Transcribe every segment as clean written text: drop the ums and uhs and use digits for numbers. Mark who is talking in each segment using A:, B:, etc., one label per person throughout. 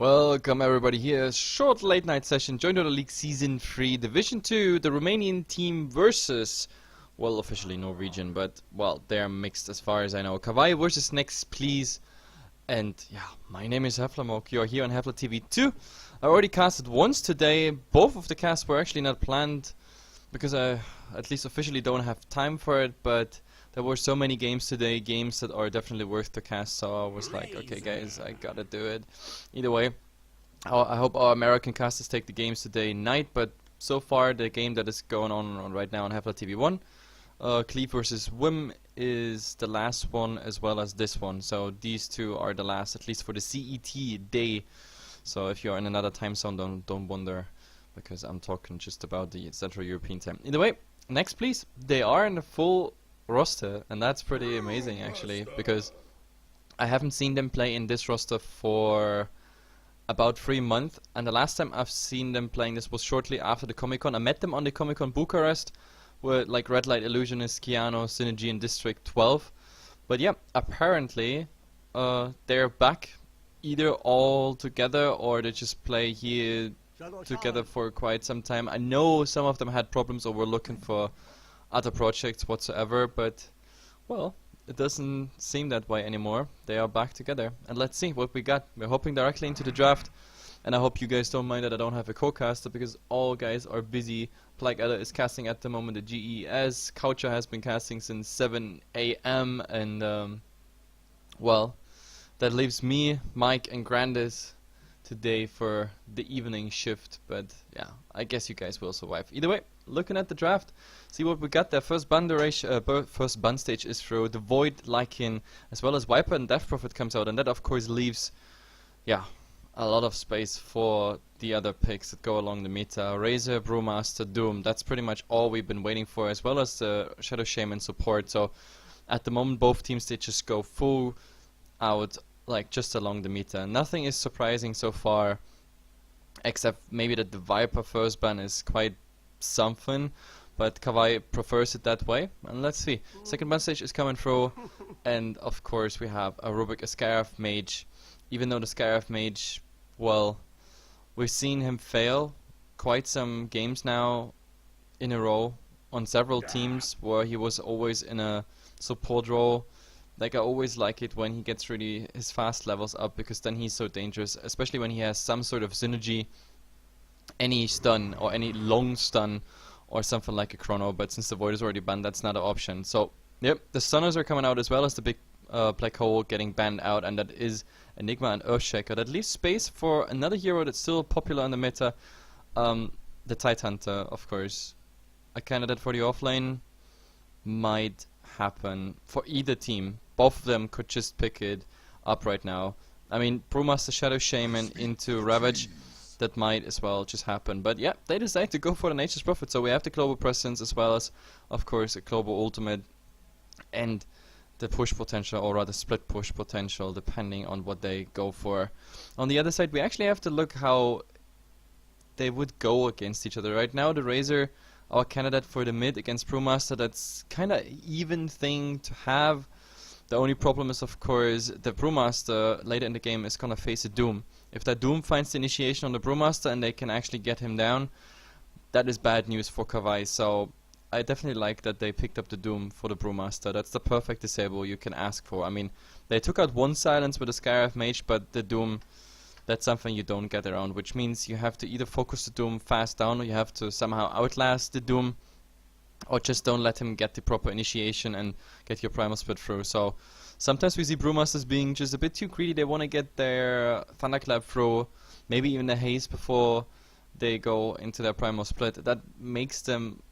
A: Welcome everybody here. Short late night session. Join Dota League Season 3 Division 2. The Romanian team versus, well, officially Norwegian, but, well, they're mixed as far as I know. Kawaii versus neXt, please. And, yeah, my name is HeflaTV. You're here on HeflaTV 2. I already casted once today. Both of the casts were actually not planned because I, at least officially, don't have time for it, but there were so many games today, games that are definitely worth to cast, so I was like, okay guys, I gotta do it. Either way, I hope our American casters take the games today night, but so far the game that is going on right now on HeflaTV 1, Cleve versus Wim, is the last one as well as this one, so these two are the last, at least for the CET day. So if you're in another time zone, don't wonder, because I'm talking just about the Central European time. Either way, neXt please, they are in the full roster, and that's pretty amazing actually, because I haven't seen them play in this roster for about 3 months, and the last time I've seen them playing this was shortly after the Comic-Con. I met them on the Comic-Con Bucharest with like Red Light Illusionist, Keanu, Synergy and District 12. But yeah, apparently they're back either all together or they just play here together for quite some time. I know some of them had problems or were looking for other projects whatsoever, but well, it doesn't seem that way anymore. They are back together, and let's see what we got. We're hopping directly into the draft, and I hope you guys don't mind that I don't have a co-caster because all guys are busy. Plagada is casting at the moment the GES, Coucher has been casting since 7 AM, and well, that leaves me, Mike and Grandis today for the evening shift, but yeah, I guess you guys will survive. Either way, looking at the draft, see what we got there. First bun stage is through the Void, Lycan, as well as Viper and Death Prophet comes out, and that of course leaves, yeah, a lot of space for the other picks that go along the meta. Razor, Brewmaster, Doom, that's pretty much all we've been waiting for, as well as the Shadow Shaman support. So at the moment both teams, they just go full out, like just along the meta. Nothing is surprising so far, except maybe that the Viper first ban is quite something, but Kawaii prefers it that way, and let's see. Second ban stage is coming through, and of course we have a Rubik, a Scarab Mage. Even though the Scarab Mage, well, we've seen him fail quite some games now in a row on several teams where he was always in a support role. Like, I always like it when he gets really his fast levels up, because then he's so dangerous, especially when he has some sort of synergy, any stun or any long stun or something like a chrono, but since the Void is already banned, that's not an option. So yep, the stunners are coming out as well as the big black hole getting banned out, and that is Enigma and Earthshaker. That leaves space for another hero that's still popular in the meta, the Tidehunter, of course. A candidate for the offlane might happen for either team. Both of them could just pick it up right now. I mean, Brewmaster, Shadow Shaman into Ravage, that might as well just happen. But yeah, they decide to go for the Nature's Prophet, so we have the global presence as well as, of course, a global ultimate and the push potential, or rather split push potential, depending on what they go for. On the other side, we actually have to look how they would go against each other. Right now, the Razor, our candidate for the mid against Brewmaster, that's kind of even thing to have. The only problem is, of course, the Brewmaster later in the game is gonna face a Doom. If that Doom finds the initiation on the Brewmaster and they can actually get him down, that is bad news for Kawaii. So I definitely like that they picked up the Doom for the Brewmaster. That's the perfect disable you can ask for. I mean, they took out one silence with the Scarab Mage, but the Doom, that's something you don't get around, which means you have to either focus the Doom fast down, or you have to somehow outlast the Doom, or just don't let him get the proper initiation and get your Primal Split through. So sometimes we see Brewmasters being just a bit too greedy. They want to get their Thunderclap through, maybe even a haste before they go into their Primal Split. That makes them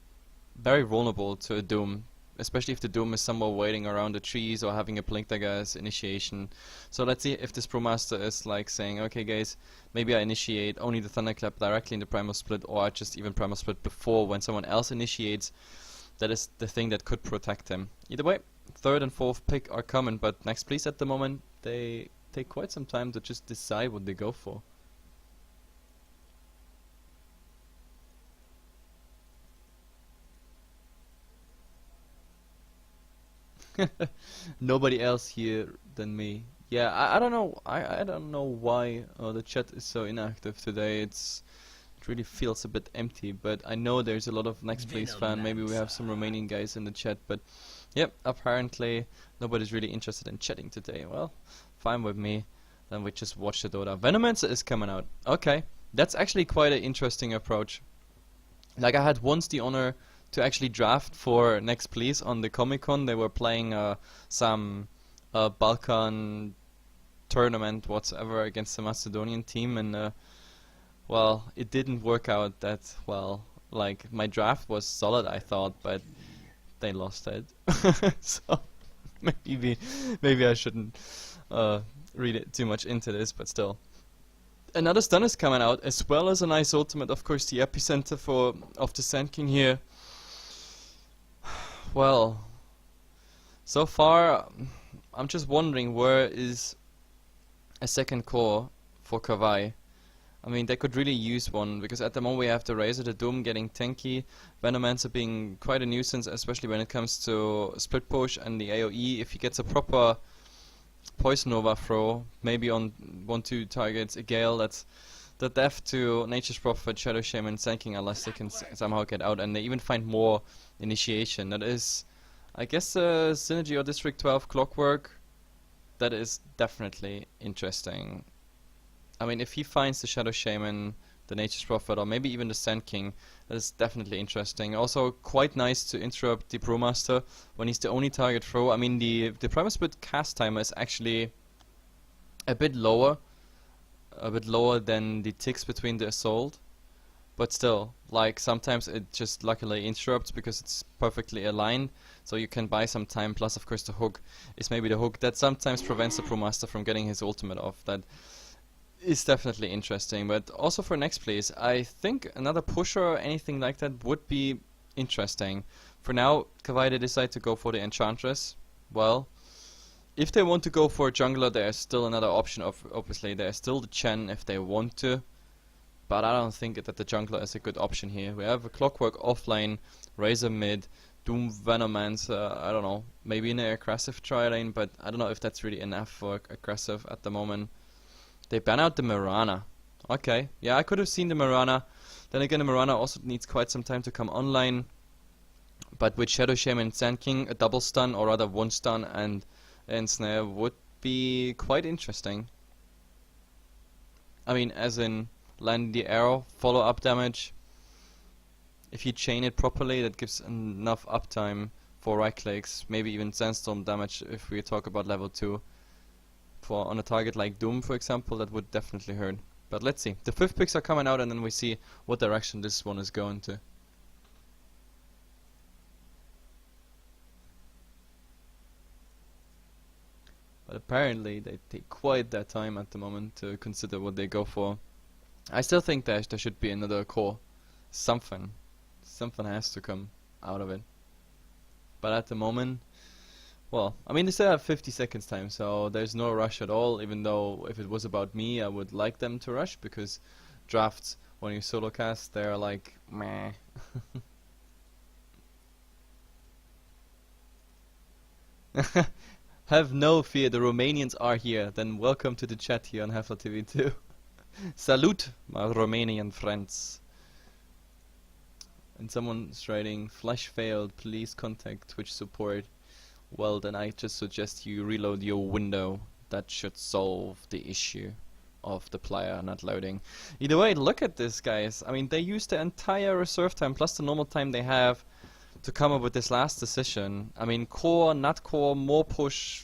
A: very vulnerable to a Doom, especially if the Doom is somewhere waiting around the trees or having a Blink Dagger as initiation. So let's see if this Brewmaster is like saying, okay guys, maybe I initiate only the Thunderclap directly in the Primal Split, or I just even Primal Split before when someone else initiates. That is the thing that could protect him. Either way, third and fourth pick are coming, but neXt please, at the moment they take quite some time to just decide what they go for. Nobody else here than me. Yeah, I don't know. I don't know why the chat is so inactive today. It really feels a bit empty. But I know there's a lot of neXt Please fan. Maybe we have some Romanian guys in the chat. But yep, apparently nobody's really interested in chatting today. Well, fine with me. Then we just watch the Dota. Venomancer is coming out. Okay, that's actually quite an interesting approach. Like I had once the honor to actually draft for neXt Please on the Comic-Con. They were playing some Balkan tournament whatsoever against the Macedonian team, and well, it didn't work out that well. Like my draft was solid, I thought, but they lost it. So maybe I shouldn't read it too much into this, but still. Another stun is coming out, as well as a nice ultimate. Of course, the epicenter of the Sand King here. Well, so far, I'm just wondering where is a second core for Kawaii. I mean, they could really use one, because at the moment we have the Razor, the Doom getting tanky, Venomancer being quite a nuisance, especially when it comes to split push and the AoE. If he gets a proper Poison Nova throw, maybe on 1-2 targets, a Gale, that's the death to Nature's Prophet, Shadow Shaman, Sand King, unless they can somehow get out, and they even find more initiation. That is, I guess, Synergy or District 12 Clockwork. That is definitely interesting. I mean, if he finds the Shadow Shaman, the Nature's Prophet, or maybe even the Sand King, that is definitely interesting. Also, quite nice to interrupt the Brewmaster when he's the only target throw. I mean, the Primal Split cast timer is actually a bit lower than the ticks between the Assault. But still, like, sometimes it just luckily interrupts because it's perfectly aligned, so you can buy some time. Plus, of course, the hook is maybe the hook that sometimes prevents the Brewmaster from getting his ultimate off. That is definitely interesting. But also for neXt Please, I think another pusher or anything like that would be interesting. For now, Kawaii decide to go for the Enchantress. Well, if they want to go for a jungler, there's still another option. Obviously, there's still the Chen if they want to. But I don't think that the jungler is a good option here. We have a Clockwork offlane, Razor mid, Doom Venomancer, I don't know, maybe in an aggressive tri lane, but I don't know if that's really enough for aggressive at the moment. They ban out the Mirana. Okay, yeah, I could have seen the Mirana. Then again, the Mirana also needs quite some time to come online. But with Shadow Shaman and Sand King, a double stun, or rather one stun and Snare would be quite interesting. I mean, as in land the arrow, follow-up damage. If you chain it properly, that gives enough uptime for right clicks, maybe even sandstorm damage if we talk about level 2. For on a target like Doom, for example, that would definitely hurt. But let's see. The 5th picks are coming out, and then we see what direction this one is going to. But apparently they take quite that time at the moment to consider what they go for. I still think there should be another core. Something has to come out of it. But at the moment, well, I mean, they still have 50 seconds time, so there's no rush at all, even though if it was about me, I would like them to rush, because drafts, when you solo cast, they're like, meh. Have no fear, the Romanians are here. Then welcome to the chat here on HeflaTV too. Salute, my Romanian friends. And someone's writing, Flash failed, please contact Twitch support. Well, then I just suggest you reload your window. That should solve the issue of the player not loading. Either way, look at this, guys. I mean, they used the entire reserve time plus the normal time they have to come up with this last decision. I mean, core, not core, more push.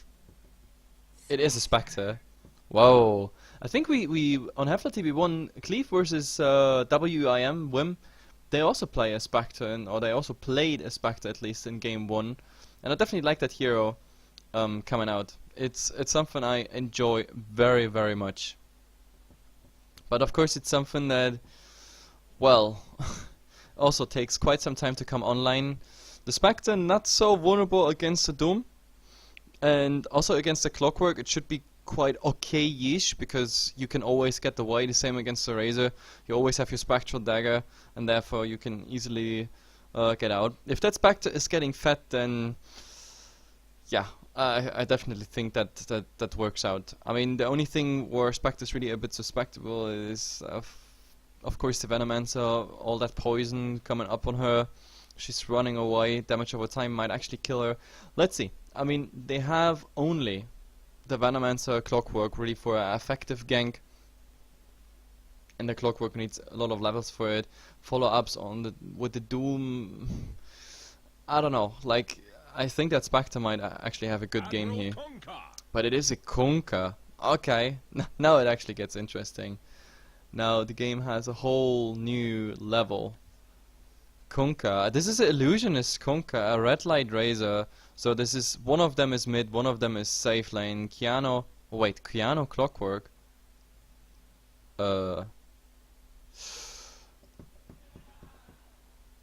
A: It is a Spectre. Whoa. I think we on HeflaTV won Cleave versus WIM, Wim. They also play a Spectre, or they also played a Spectre at least in game 1. And I definitely like that hero coming out. It's something I enjoy very, very much. But of course it's something that, well, also takes quite some time to come online. The Spectre not so vulnerable against the Doom. And also against the Clockwork it should be quite okay-ish, because you can always get the Y, the same against the Razor. You always have your Spectral Dagger, and therefore you can easily get out. If that Spectre is getting fed, then yeah, I definitely think that works out. I mean, the only thing where Spectre is really a bit suspectable is, of course, the Venomancer, all that poison coming up on her. She's running away. Damage over time might actually kill her. Let's see. I mean, they have only the Venomancer Clockwork really for an effective gank. And the Clockwork needs a lot of levels for it. Follow-ups on with the Doom. I don't know. Like, I think that Spectre might actually have a good game here. But it is a Kunkka. Okay, now it actually gets interesting. Now the game has a whole new level. Kunkka. This is an illusionist Kunkka, a red light razor. So this is, one of them is mid, one of them is safe lane. Kiano. Oh wait, Kiano Clockwork.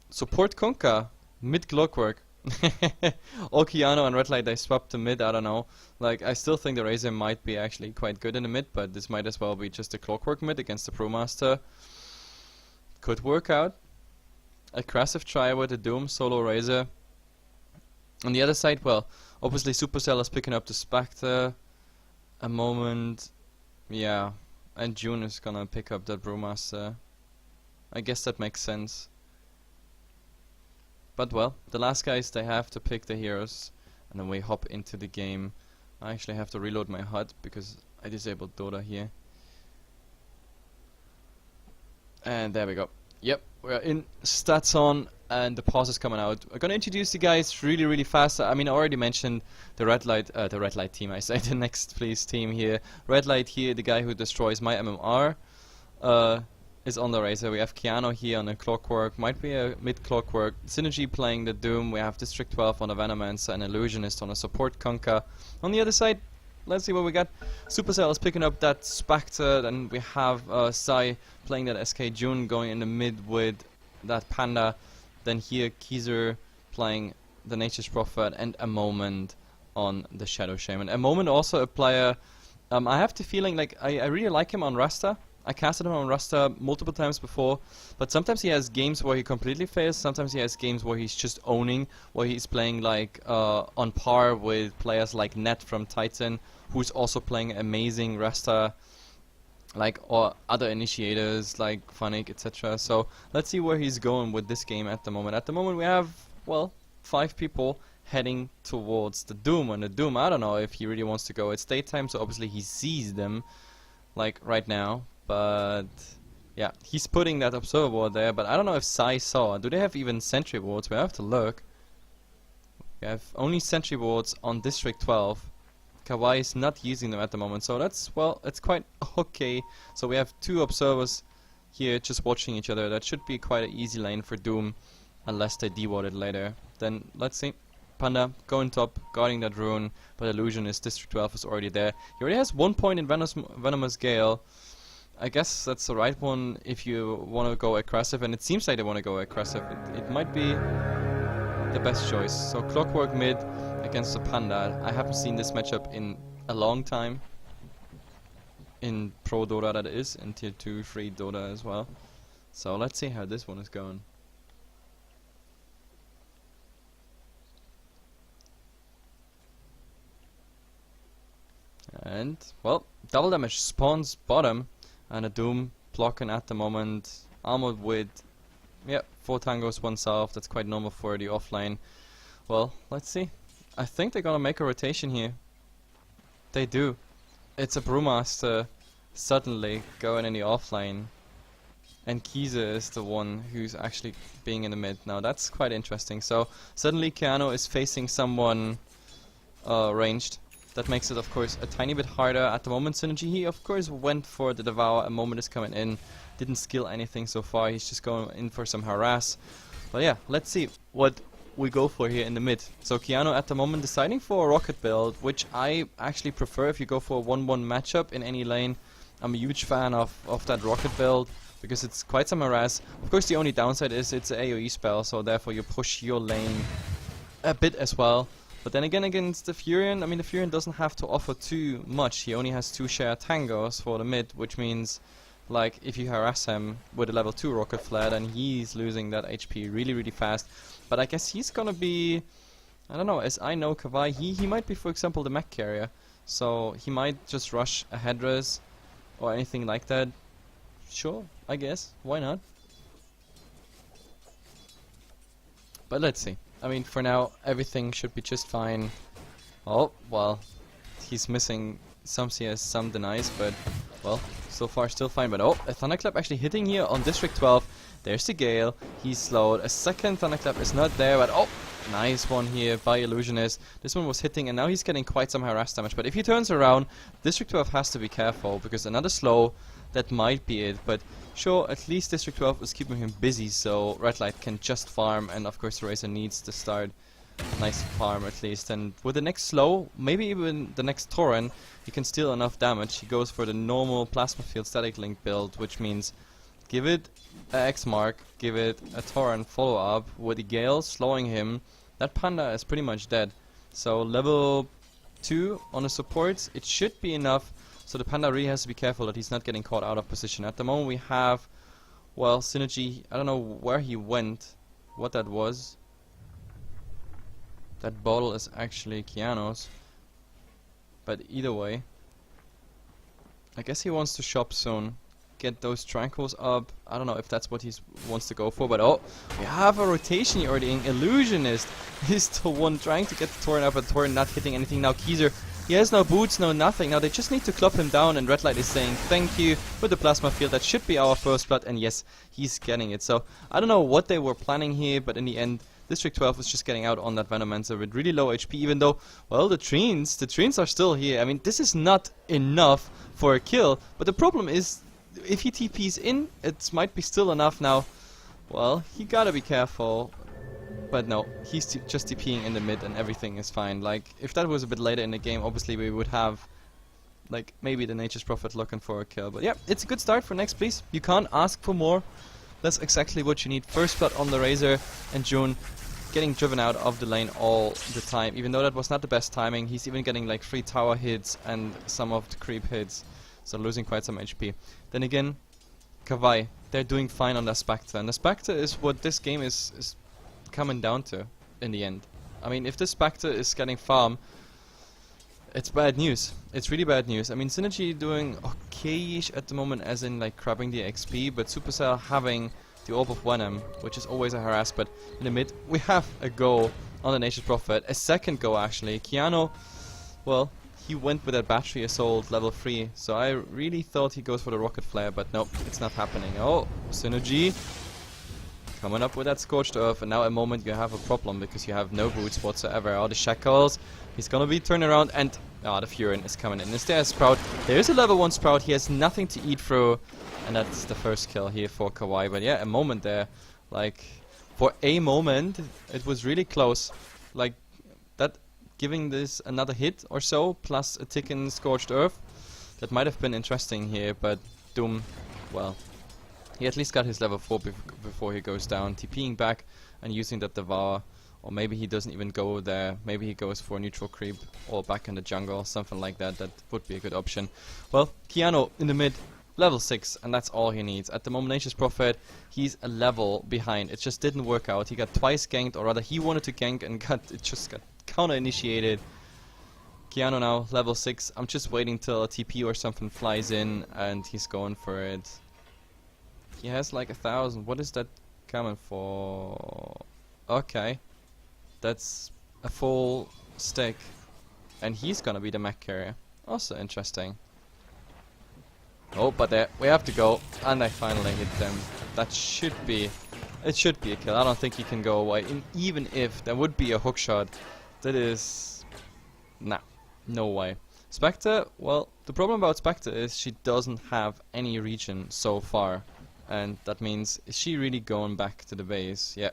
A: Support Kunkka. Mid Clockwork. All Kiano and red light, they swapped to mid. I don't know. Like, I still think the razor might be actually quite good in the mid, but this might as well be just a Clockwork mid against the Brewmaster. Could work out. Aggressive try with the Doom solo razor. On the other side, well, obviously Supercell is picking up the Spectre. A moment, yeah, and June is gonna pick up that Brewmaster. I guess that makes sense. But well, the last guys, they have to pick the heroes, and then we hop into the game. I actually have to reload my HUD because I disabled Dota here. And there we go. Yep, we're in, stats on, and the pause is coming out. I'm gonna introduce you guys really fast. I mean, I already mentioned the red light team. I say the next please team here. Red light here, the guy who destroys my MMR, is on the razor. We have Kiano here on the Clockwork, might be a mid Clockwork. Synergy playing the Doom. We have District 12 on the Venomancer and Illusionist on a support Kunkka. On the other side, let's see what we got. Supercell is picking up that Spectre, then we have Sai playing that SK June going in the mid with that Panda. Then here Kaiser playing the Nature's Prophet and a Moment on the Shadow Shaman. A Moment also a player, I have the feeling like I really like him on Rasta. I casted him on Rasta multiple times before, but sometimes he has games where he completely fails, sometimes he has games where he's just owning, where he's playing like on par with players like Net from Titan, who's also playing amazing Rasta, like, or other initiators like Funnick, etc. So let's see where he's going with this game at the moment. At the moment we have, well, 5 people heading towards the Doom, and the Doom, I don't know if he really wants to go. It's daytime, so obviously he sees them, like right now. But yeah, he's putting that observer ward there, but I don't know if Sai saw. Do they have even sentry wards? We have to look. We have only sentry wards on District 12. Kawaii is not using them at the moment, so that's, well, it's quite okay. So we have 2 observers here just watching each other. That should be quite an easy lane for Doom, unless they deward it later. Then let's see. Panda going top, guarding that rune, but Illusionist District 12 is already there. He already has 1 point in Venomous Gale. I guess that's the right one if you want to go aggressive, and it seems like they want to go aggressive. It might be the best choice. So Clockwork mid against the Panda. I haven't seen this matchup in a long time. In Pro Dota that is, in Tier 2, 3 Dota as well. So let's see how this one is going. And, well, double damage spawns bottom. And a Doom blocking at the moment. Armored with, yeah, 4 tangos, 1 self. That's quite normal for the offlane. Well, let's see. I think they're gonna make a rotation here. They do. It's a Brewmaster suddenly going in the offlane. And Kaiser is the one who's actually being in the mid. Now that's quite interesting. So suddenly Keanu is facing someone ranged. That makes it, of course, a tiny bit harder. At the moment, Synergy, he, of course, went for the Devour. A Moment is coming in. Didn't skill anything so far. He's just going in for some harass. But yeah, let's see what we go for here in the mid. So Keanu, at the moment, deciding for a Rocket build, which I actually prefer if you go for a 1-1 matchup in any lane. I'm a huge fan of that Rocket build, because it's quite some harass. Of course, the only downside is it's an AoE spell, so therefore you push your lane a bit as well. But then again, against the Furion, I mean, the Furion doesn't have to offer too much. He only has 2 shared tangos for the mid, which means, like, if you harass him with a level 2 rocket flare, then he's losing that HP really fast. But I guess he's gonna be I don't know, as I know Kawaii, he might be, for example, the mech carrier. So he might just rush a headrest or anything like that. Sure, I guess. Why not? But let's see. I mean, for now, everything should be just fine. Oh, well, he's missing some CS, some denies, but, well, so far still fine. But oh, a Thunderclap actually hitting here on District 12. There's the Gale. He's slowed. A second Thunderclap is not there, but oh, nice one here by Illusionist. This one was hitting, and now he's getting quite some harass damage. But if he turns around, District 12 has to be careful, because another slow, that might be it. But sure, at least District 12 is keeping him busy, so Red Light can just farm, and of course Razor needs to start nice farm at least. And with the next slow, maybe even the next Torrent, he can steal enough damage. He goes for the normal Plasma Field Static Link build, which means give it a X mark, give it a Torrent follow up with the Gale slowing him. That Panda is pretty much dead. So level 2 on the supports, it should be enough. So the Panda really has to be careful that he's not getting caught out of position. At the moment we have, well, Synergy, I don't know where he went, what that was. That bottle is actually Keanu's. But either way, I guess he wants to shop soon. Get those Tranquils up. I don't know if that's what he wants to go for, but oh, we have a rotation here already. Illusionist is the one trying to get the Torrent up, and Torrent not hitting anything. Now Keyser, he has no boots, no nothing. Now they just need to club him down, and Red Light is saying thank you with the Plasma Field. That should be our first blood, and yes, he's getting it. So I don't know what they were planning here, but in the end, District 12 was just getting out on that Venomancer with really low HP, even though, well, the Treants are still here. I mean, this is not enough for a kill, but the problem is, if he TPs in, it might be still enough now. Well, he gotta be careful. But no, he's just TPing in the mid and everything is fine. Like, if that was a bit later in the game, obviously we would have, like, maybe the Nature's Prophet looking for a kill. But yeah, it's a good start for neXt, please. You can't ask for more. That's exactly what you need. First blood on the Razor, and June getting driven out of the lane all the time. Even though that was not the best timing, he's even getting like 3 tower hits and some of the creep hits. So losing quite some HP. Then again, Kawaii, they're doing fine on the Spectre. And the Spectre is what this game is coming down to in the end. I mean, if the Spectre is getting farm, it's bad news. It's really bad news. I mean, Synergy doing okay-ish at the moment, as in like grabbing the XP, but Supercell having the Orb of Venom, which is always a harass. But in the mid, we have a go on the Nature's Prophet. A second go, actually. Keanu, well, he went with that Battery Assault level 3, so I really thought he goes for the Rocket Flare, but nope, it's not happening. Oh, Synergy coming up with that Scorched Earth, and now a moment you have a problem because you have no boots whatsoever. Oh, the Shackles, he's gonna be turned around, and the Furin is coming in. Is there a Sprout? There is a level 1 Sprout, he has nothing to eat through, and that's the first kill here for Kawaii. But yeah, a moment there, like, for a moment, it was really close. Like, that, giving this another hit or so, plus a tick in Scorched Earth, that might have been interesting here, but Doom, well, he at least got his level 4 before he goes down, TPing back and using that Devour. Or maybe he doesn't even go there, maybe he goes for neutral creep or back in the jungle, something like that. That would be a good option. Well, Keanu in the mid, level 6, and that's all he needs. At the moment, Nature's Prophet, he's a level behind. It just didn't work out. He got twice ganked, or rather he wanted to gank and it just got counter-initiated. Keanu now, level 6. I'm just waiting till a TP or something flies in and he's going for it. He has like 1,000. What is that coming for? Okay. That's a full stick. And he's gonna be the mech carrier. Also interesting. Oh, but there, we have to go. And I finally hit them. That should be... It should be a kill. I don't think he can go away. And even if there would be a hook shot, that is... Nah. No way. Spectre, well, the problem about Spectre is she doesn't have any region so far. And that means, is she really going back to the base? Yeah.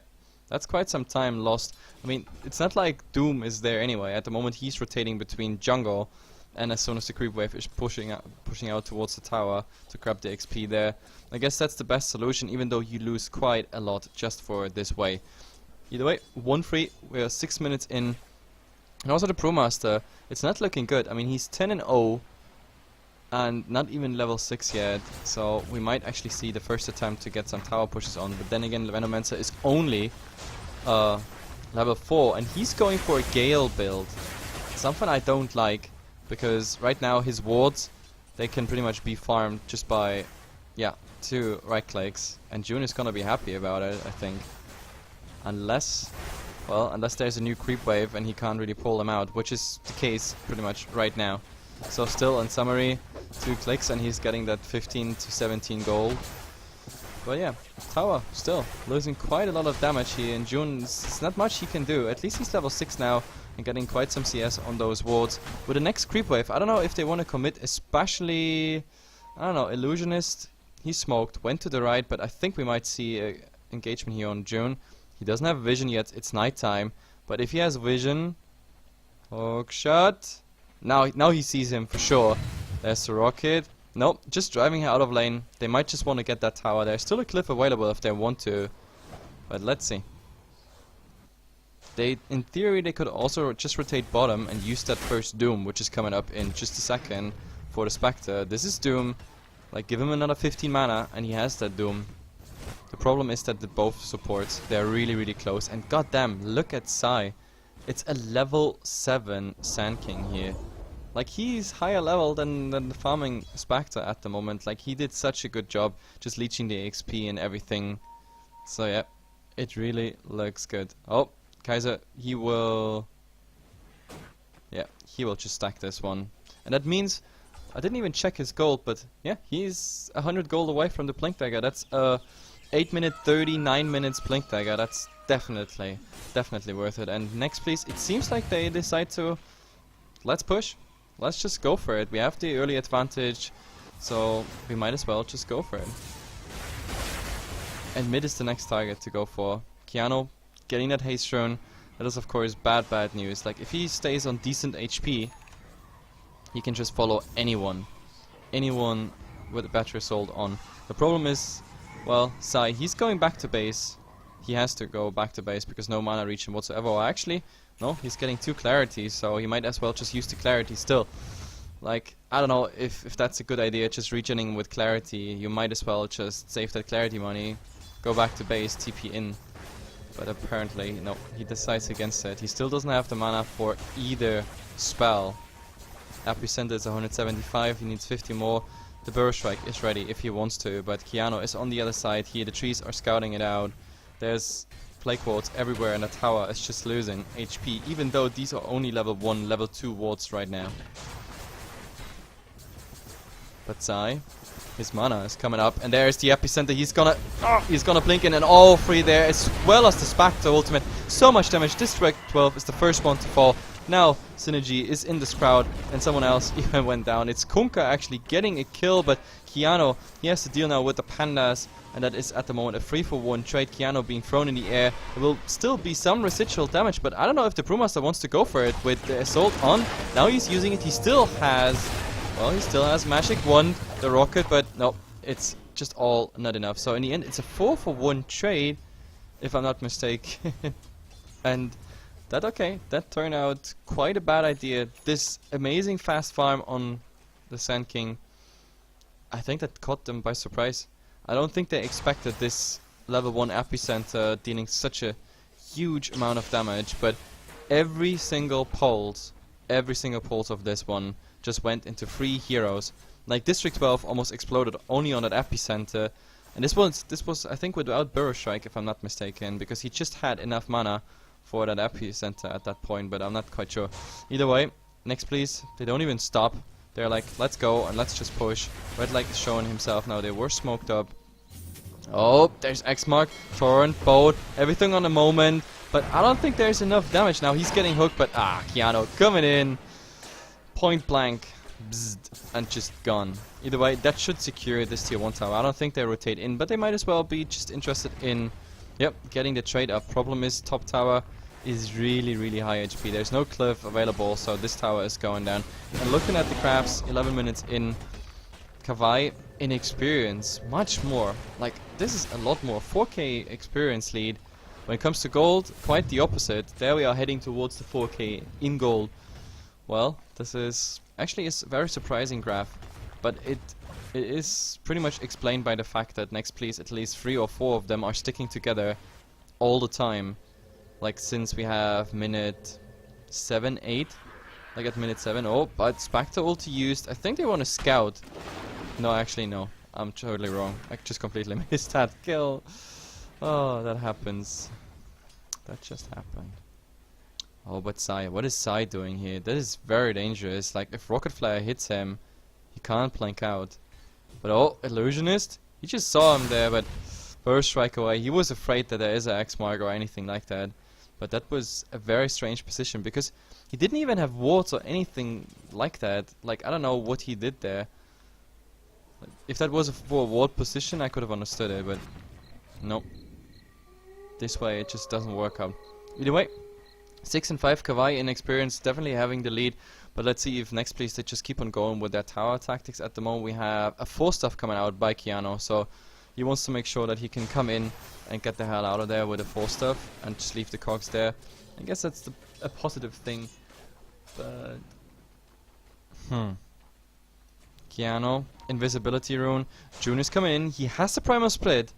A: That's quite some time lost. I mean, it's not like Doom is there anyway. At the moment he's rotating between jungle, and as soon as the creep wave is pushing out towards the tower to grab the XP there. I guess that's the best solution, even though you lose quite a lot just for this way. Either way, 1-3, we are 6 minutes in. And also the Pro Master, it's not looking good. I mean, he's 10-0 and not even level 6 yet, so we might actually see the first attempt to get some tower pushes on. But then again, Venomancer is only level 4, and he's going for a Gale build. Something I don't like, because right now his wards, they can pretty much be farmed just by, yeah, 2 right clicks, and June is gonna be happy about it, I think. Unless, well, unless there's a new creep wave and he can't really pull them out, which is the case pretty much right now. So still, in summary, 2 clicks and he's getting that 15 to 17 gold. But yeah, tower still losing quite a lot of damage here, and June, it's not much he can do. At least he's level 6 now and getting quite some CS on those wards. With the next creep wave, I don't know if they want to commit, especially, I don't know, Illusionist. He smoked, went to the right, but I think we might see a engagement here on June. He doesn't have vision yet, it's nighttime, but if he has vision, hook shot. Now he sees him for sure. There's the rocket. Nope, just driving out of lane. They might just want to get that tower. There's still a cliff available if they want to, but let's see. In theory, they could also just rotate bottom and use that first Doom, which is coming up in just a second for the Spectre. This is Doom. Like, give him another 15 mana, and he has that Doom. The problem is that the both supports, they're really, really close. And goddamn, look at Sai. It's a level 7 Sand King here. Like, he's higher level than the farming Spectre at the moment. Like, he did such a good job just leeching the XP and everything. So yeah, it really looks good. Oh, Kaiser, he will... yeah, he will just stack this one. And that means... I didn't even check his gold, but yeah, he's 100 gold away from the Blink Dagger. That's 8 minute 39 minutes Blink Dagger. That's definitely worth it. And next, please, it seems like they decide to... let's push. Let's just go for it. We have the early advantage, so we might as well just go for it. And mid is the next target to go for. Keanu getting that haste rune. That is of course bad news. Like, if he stays on decent HP, he can just follow anyone with a battery assault on. The problem is, well, Sai, he's going back to base. He has to go back to base because no mana reach him whatsoever. Or actually, no, he's getting 2 clarity, so he might as well just use the clarity still. Like, I don't know if that's a good idea, just regening with clarity. You might as well just save that clarity money, go back to base, TP in. But apparently, no, he decides against it. He still doesn't have the mana for either spell. Epicenter is 175, he needs 50 more. The Burrow Strike is ready if he wants to, but Keanu is on the other side here. The trees are scouting it out. There's plague wards everywhere, and the tower is just losing HP, even though these are only level 1, level 2 wards right now. But Sai, his mana is coming up, and there's the Epicenter. He's gonna blink in, and all 3 there, as well as the Spectre ultimate. So much damage. District 12 is the first one to fall. Now Synergy is in this crowd, and someone else even went down. It's Kunkka actually getting a kill, but Keanu, he has to deal now with the pandas, and that is at the moment a 3-for-1 trade. Keanu being thrown in the air. There will still be some residual damage, but I don't know if the Brewmaster wants to go for it with the assault on. Now he's using it. He still has, well, he still has Magic Wand, the rocket, but no, it's just all not enough. So in the end, it's a 4-for-1 trade, if I'm not mistaken. And that turned out quite a bad idea. This amazing fast farm on the Sand King, I think that caught them by surprise. I don't think they expected this level 1 Epicenter dealing such a huge amount of damage, but every single pulse of this one just went into 3 heroes. Like, District 12 almost exploded only on that Epicenter, and this was I think without Burrow Strike, if I'm not mistaken, because he just had enough mana for that Epicenter at that point, but I'm not quite sure. Either way, next please, they don't even stop. They're like, let's go and let's just push. Red Light is showing himself now. They were smoked up. Oh, there's X-Mark, Torrent, Boat, everything on the moment. But I don't think there's enough damage now. He's getting hooked, but Keanu coming in. Point blank. Bzzzt, and just gone. Either way, that should secure this tier 1 tower. I don't think they rotate in, but they might as well be just interested in, yep, getting the trade up. Problem is, top tower is really high HP. There's no cliff available, so this tower is going down. And looking at the crafts, 11 minutes in, Kawaii in experience, much more. Like, this is a lot more. 4k experience lead. When it comes to gold, quite the opposite. There we are heading towards the 4k in gold. Well, this is actually a very surprising graph, but it is pretty much explained by the fact that next please, at least 3 or 4 of them are sticking together all the time. like since we have minute 7, 8. Like at minute 7. Oh, but Spectre ulti used. I think they want to scout. No, actually no. I'm totally wrong. I just completely missed that kill. Oh, that happens. That just happened. Oh, but Sai, what is Sai doing here? That is very dangerous. Like, if Rocket Flare hits him, he can't plank out. But oh, Illusionist? He just saw him there, but Burst Strike away. He was afraid that there is an X mark or anything like that. But that was a very strange position, because he didn't even have wards or anything like that. Like, I don't know what he did there. Like, if that was for a ward position, I could have understood it, but nope. This way, it just doesn't work out. Either way, 6 and 5, Kawaii inexperience, definitely having the lead. But let's see if next please they just keep on going with their tower tactics. At the moment we have a 4-stuff coming out by Keanu, so he wants to make sure that he can come in and get the hell out of there with a 4-stuff and just leave the cogs there. I guess that's a positive thing. But Keanu, invisibility rune. June is coming in. He has the primal split.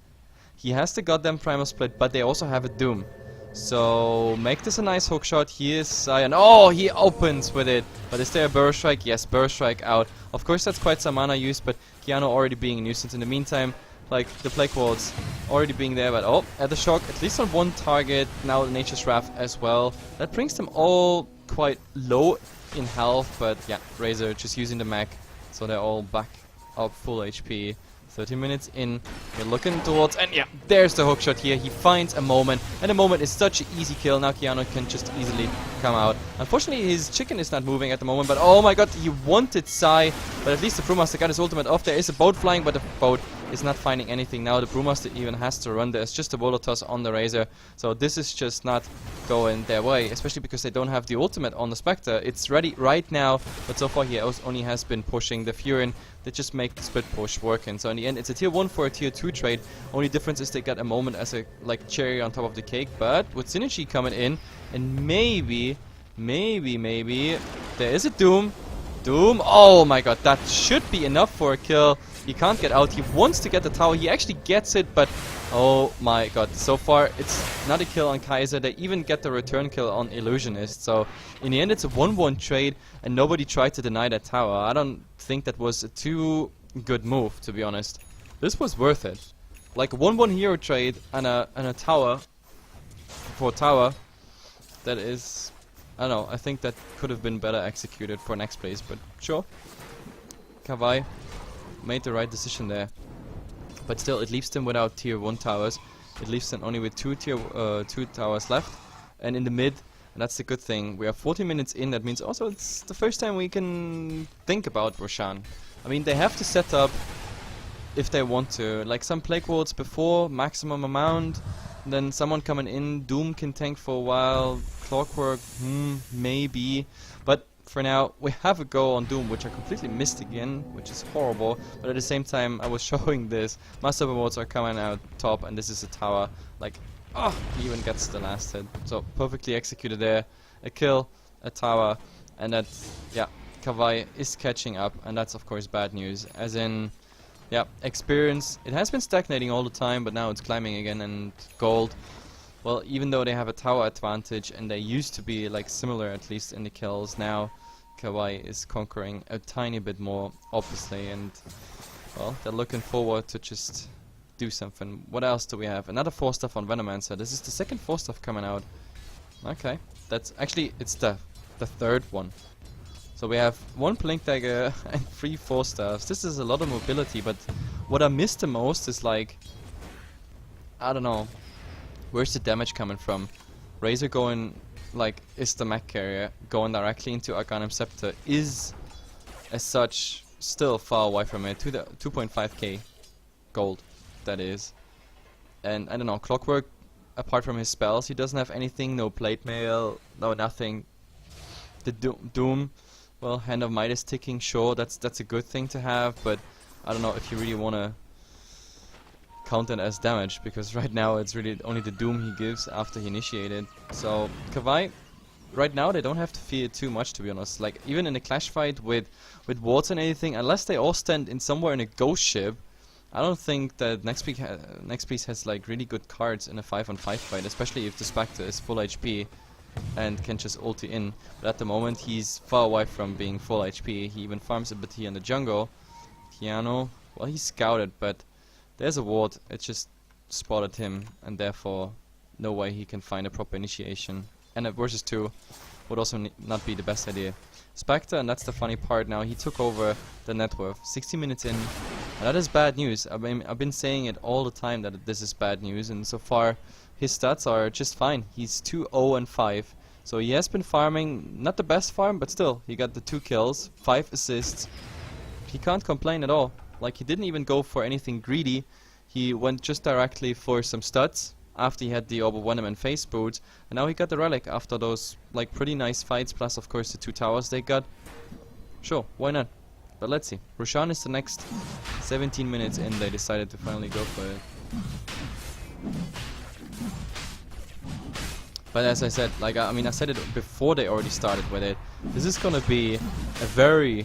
A: He has the goddamn primal split, but they also have a Doom. So make this a nice hook shot. Here's Cyan. Oh, he opens with it. But is there a Burst Strike? Yes, Burst Strike out. Of course, that's quite some mana use, but Keanu already being a nuisance in the meantime. Like, the Plague Walls already being there, but oh, at the shock, at least on one target. Now the Nature's Wrath as well. That brings them all quite low in health, but yeah, Razor just using the mech. So they're all back up full HP. 30 minutes in, we're looking towards, and yeah, there's the hookshot here. He finds a moment, and the moment is such an easy kill. Now Keanu can just easily come out. Unfortunately, his chicken is not moving at the moment, but oh my god, he wanted Sai, but at least the Brewmaster got his ultimate off. There is a boat flying, but the boat is not finding anything. Now the Brewmaster even has to run. There's just a Volotos on the Razor, so this is just not going their way, especially because they don't have the ultimate on the Spectre. It's ready right now, but so far he only has been pushing the Furin. They just make the split push working. So in the end, it's a tier 1 for a tier 2 trade. Only difference is they get a moment as a like cherry on top of the cake. But with Synergy coming in, and maybe there is a Doom. Doom. Oh my god, that should be enough for a kill. He can't get out. He wants to get the tower. He actually gets it, but oh my god. So far, it's not a kill on Kaiser. They even get the return kill on Illusionist. So in the end, it's a 1-1 trade, and nobody tried to deny that tower. I don't think that was a too good move, to be honest. This was worth it. Like a 1-1 hero trade and a tower for tower. That is, I don't know. I think that could have been better executed for next place, but sure. Kawaii made the right decision there, but still it leaves them without tier 1 towers. It leaves them only with 2 towers left, and in the mid, and that's the good thing, we are 40 minutes in. That means also it's the first time we can think about Roshan. I mean, they have to set up if they want to, like some Plague Wards before, maximum amount, then someone coming in, Doom can tank for a while, Clockwork, maybe, but for now, we have a go on Doom, which I completely missed again, which is horrible. But at the same time, I was showing this. Master Rewards are coming out top, and this is a tower. Like, oh, he even gets the last hit. So, perfectly executed there. A kill, a tower, and that, yeah, Kawaii is catching up, and that's, of course, bad news. As in, yeah, experience. It has been stagnating all the time, but now it's climbing again, and gold. Well, even though they have a tower advantage, and they used to be like similar at least in the kills, now Kawaii is conquering a tiny bit more, obviously, and well, they're looking forward to just do something. What else do we have? Another 4-stuff on Venomancer. This is the second 4-stuff coming out. Okay, that's actually, it's the third one. So we have 1 Blink Dagger and 3 4-stuffs. This is a lot of mobility, but what I miss the most is like, I don't know. Where's the damage coming from? Razor going, like, is the mech carrier going directly into Arcanum Scepter is, as such, still far away from it. To the 2.5k gold, that is. And I don't know, Clockwork, apart from his spells, he doesn't have anything. No Plate Mail, no nothing. The Doom, well, Hand of Might is ticking. Sure, that's a good thing to have, but I don't know if you really wanna count it as damage, because right now it's really only the Doom he gives after he initiated. So Kawaii, right now they don't have to fear too much, to be honest. Like even in a clash fight with wards and anything, unless they all stand in somewhere in a ghost ship, I don't think that neXt has like really good cards in a 5-on-5 fight, especially if the Spectre is full HP and can just ulti in. But at the moment he's far away from being full HP. He even farms a bit here in the jungle. Kiano, well, he's scouted, but there's a ward. It just spotted him, and therefore no way he can find a proper initiation. And a versus 2 would also not be the best idea. Spectre, and that's the funny part now, he took over the net worth 60 minutes in, and that is bad news. I mean, I've been saying it all the time that this is bad news, and so far his stats are just fine. He's 2-0-5, so he has been farming, not the best farm, but still, he got the 2 kills, 5 assists. He can't complain at all. Like, he didn't even go for anything greedy. He went just directly for some studs after he had the Orb of Venom and Face Boot, and now he got the Relic after those like pretty nice fights, plus of course the 2 towers they got. Sure, why not? But let's see. Roshan is the next 17 minutes in, they decided to finally go for it. But as I said, like I mean I said it before they already started with it, this is gonna be a very,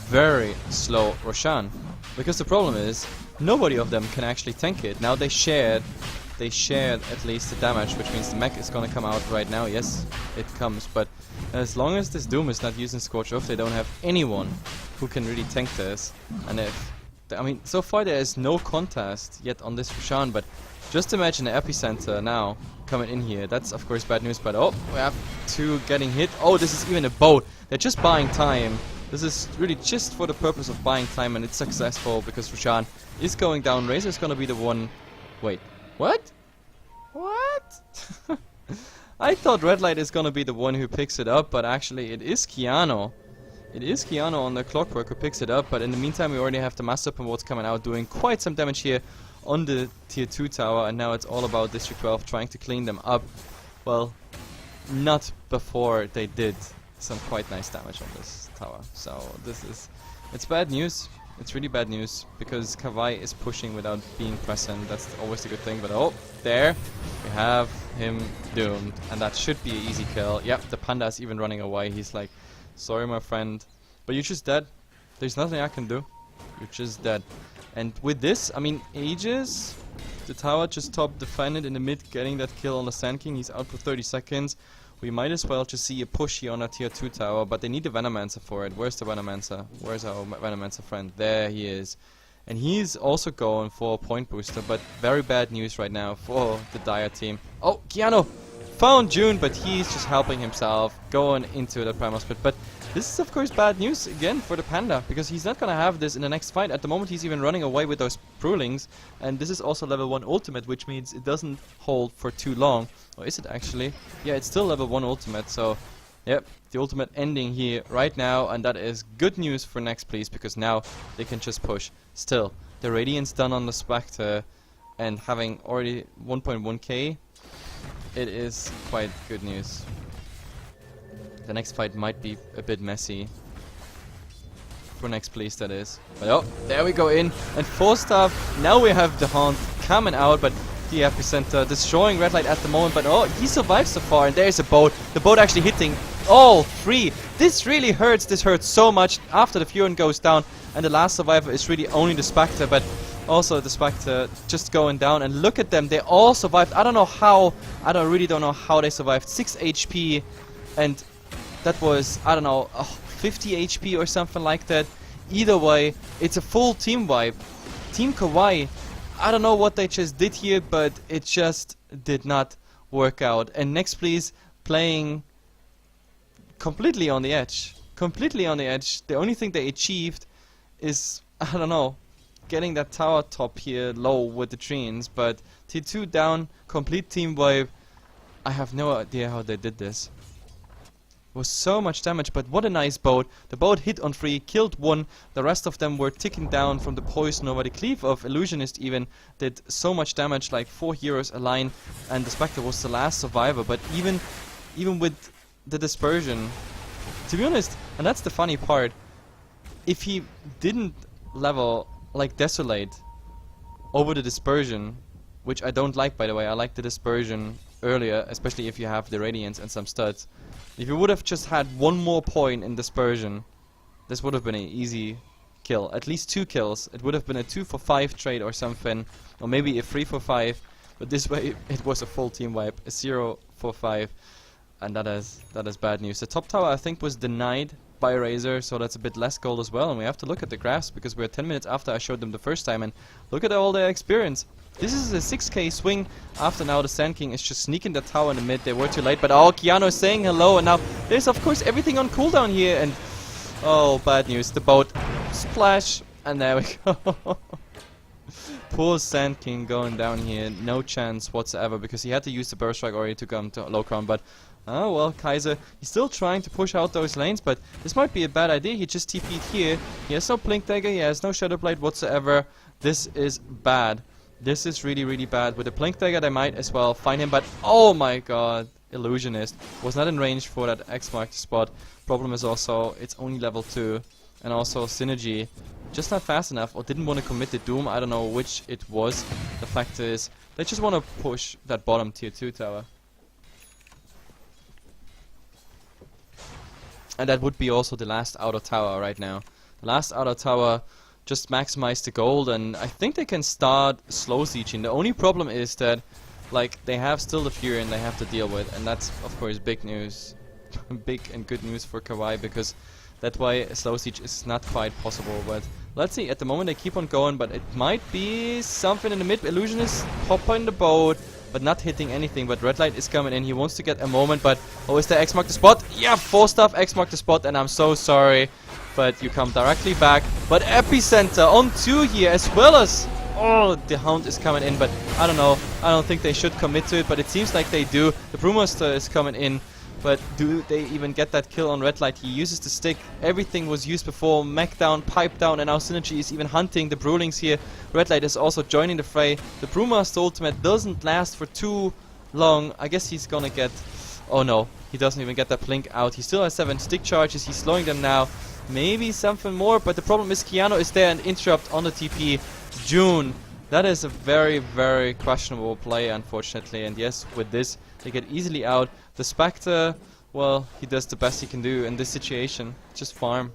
A: very slow Roshan. Because the problem is, nobody of them can actually tank it. Now they shared at least the damage, which means the mech is gonna come out right now. Yes, it comes, but as long as this Doom is not using Scorch Earth, they don't have anyone who can really tank this. And I mean, so far there is no contest yet on this Roshan, but just imagine the epicenter now coming in here. That's of course bad news, but oh, we have 2 getting hit. Oh, this is even a boat. They're just buying time. This is really just for the purpose of buying time, and it's successful because Roshan is going down. Razor's gonna be the one. Wait. What? What? I thought Red Light is gonna be the one who picks it up, but actually it is Kiano. It is Kiano on the Clockwork who picks it up, but in the meantime we already have the Master Promotes coming out doing quite some damage here on the tier 2 tower, and now it's all about District 12 trying to clean them up. Well, not before they did some quite nice damage on this tower. So it's bad news. It's really bad news, because Kawaii is pushing without being present. That's always a good thing, but oh, there we have him doomed, and that should be an easy kill. Yep, the panda is even running away. He's like, sorry my friend, but you're just dead. There's nothing I can do. You're just dead. And with this, I mean, Aegis, the tower just top defended in the mid, getting that kill on the Sand King. He's out for 30 seconds. We might as well just see a push here on a tier 2 tower, but they need the Venomancer for it. Where's the Venomancer? Where's our Venomancer friend? There he is. And he's also going for a point booster, but very bad news right now for the Dire team. Oh, Kiano found June, but he's just helping himself, going into the Primal Split. But this is of course bad news again for the Panda, because he's not gonna have this in the next fight. At the moment he's even running away with those Prulings, and this is also level 1 ultimate, which means it doesn't hold for too long. Or is it actually? Yeah, it's still level 1 ultimate, so yep, the ultimate ending here right now, and that is good news for neXt, please, because now they can just push. Still, the Radiance done on the Spectre, and having already 1.1k, it is quite good news. The next fight might be a bit messy. For neXt, please, that is. But oh, there we go in. And 4-star, now we have the Haunt coming out, but the epicenter destroying Red Light at the moment. But oh, he survived so far, and there's a boat. The boat actually hitting all 3. This really hurts. This hurts so much after the Furon goes down. And the last survivor is really only the Spectre, but also the Spectre just going down. And look at them, they all survived. I don't know how, really don't know how they survived. 6 HP, and that was, I don't know, 50 HP or something like that. Either way, it's a full team wipe. Team Kawaii, I don't know what they just did here, but it just did not work out. And neXt, please, playing completely on the edge. Completely on the edge. The only thing they achieved is, I don't know, getting that tower top here low with the trees. But T2 down, complete team wipe. I have no idea how they did this. Was so much damage, but what a nice boat. The boat hit on 3, killed 1, the rest of them were ticking down from the poison over. The cleave of Illusionist even did so much damage, like 4 heroes aligned, and the Spectre was the last survivor. But even with the dispersion, to be honest, and that's the funny part, if he didn't level like Desolate over the dispersion, which I don't like, by the way, I like the dispersion earlier, especially if you have the Radiance and some studs. If you would have just had 1 more point in dispersion, this would have been an easy kill. At least 2 kills. It would have been a 2 for 5 trade or something. Or maybe a 3 for 5. But this way it was a full team wipe. A 0 for 5. And that is bad news. The top tower I think was denied by Razor, so that's a bit less gold as well. And we have to look at the graphs because we're 10 minutes after I showed them the first time. And look at all their experience. This is a 6k swing after now the Sand King is just sneaking the tower in the mid. They were too late, but oh, Keanu is saying hello, and now there's of course everything on cooldown here, and oh, bad news. The boat splash, and there we go. Poor Sand King going down here, no chance whatsoever, because he had to use the burst strike already to come to low ground, but oh well, Kaiser, he's still trying to push out those lanes, but this might be a bad idea. He just TP'd here. He has no Blink Dagger, he has no Shadow Blade whatsoever. This is bad. This is really, really bad. With the Blink Dagger, they might as well find him, but oh my god, Illusionist was not in range for that X marked spot. Problem is also, it's only level 2, and also Synergy just not fast enough, or didn't want to commit the Doom. I don't know which it was. The fact is, they just want to push that bottom tier 2 tower. And that would be also the last outer tower right now. The last outer tower just maximize the gold, and I think they can start slow sieging. The only problem is that, like, they have still the Fury and they have to deal with, and that's of course big news. Big and good news for Kawaii, because that way a slow siege is not quite possible. But let's see, at the moment they keep on going, but it might be something in the mid. Illusionist hop on the boat, but not hitting anything. But Red Light is coming in, he wants to get a moment, but oh, is the X mark the spot? Yeah, 4 stuff X mark the spot, and I'm so sorry, but you come directly back. But Epicenter on 2 here, as well as oh, the Hound is coming in, but I don't know, I don't think they should commit to it, but it seems like they do. The Brewmaster is coming in, but do they even get that kill on Red Light? He uses the stick. Everything was used before. Mech down, pipe down, and now Synergy is even hunting the Brewlings here. Red Light is also joining the fray. The Brewmaster ultimate doesn't last for too long. I guess he's gonna get... oh no, he doesn't even get that blink out. He still has 7 stick charges. He's slowing them now. Maybe something more, but the problem is Keanu is there and interrupt on the TP. June. That is a very, very questionable play, unfortunately. And yes, with this, they get easily out. The Spectre, well, he does the best he can do in this situation. Just farm.